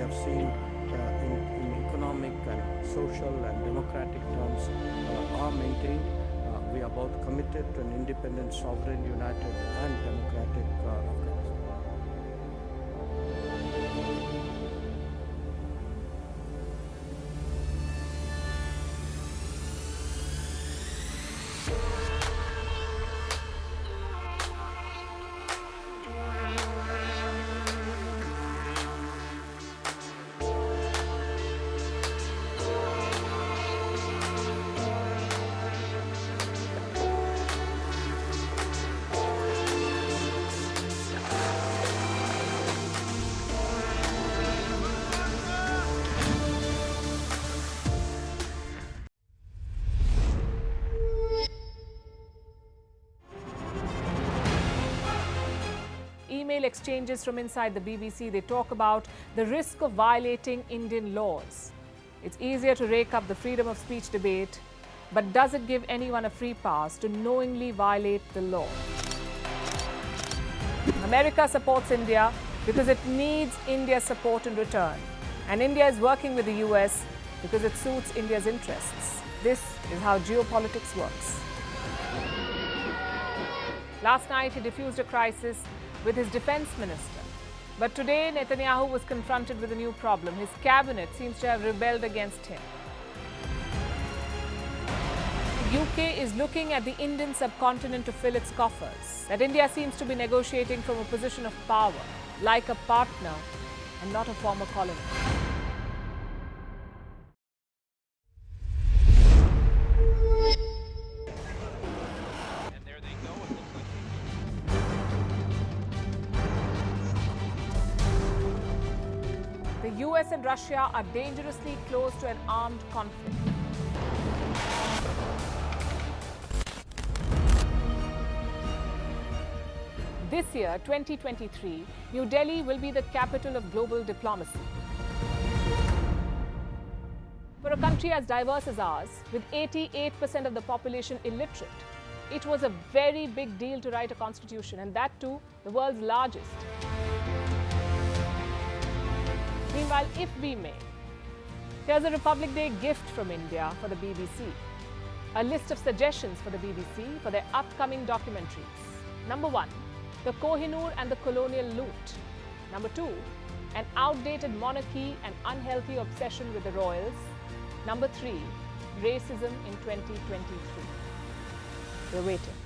have seen in economic and social and democratic terms are maintained. We are both committed to an independent, sovereign, united and democratic Afghanistan. Email exchanges from inside the BBC, they talk about the risk of violating Indian laws. It's easier to rake up the freedom of speech debate, but does it give anyone a free pass to knowingly violate the law? America supports India because it needs India's support in return. And India is working with the US because it suits India's interests. This is how geopolitics works. Last night, he diffused a crisis with his defense minister. But today, Netanyahu was confronted with a new problem. His cabinet seems to have rebelled against him. The UK is looking at the Indian subcontinent to fill its coffers. That India seems to be negotiating from a position of power, like a partner and not a former colony. The US and Russia are dangerously close to an armed conflict. This year, 2023, New Delhi will be the capital of global diplomacy. For a country as diverse as ours, with 88% of the population illiterate, it was a very big deal to write a constitution, and that too, the world's largest. Meanwhile, if we may, here's a Republic Day gift from India for the BBC. A list of suggestions for the BBC for their upcoming documentaries. Number 1, the Kohinoor and the colonial loot. Number 2, an outdated monarchy and unhealthy obsession with the royals. Number 3, racism in 2023. We're waiting.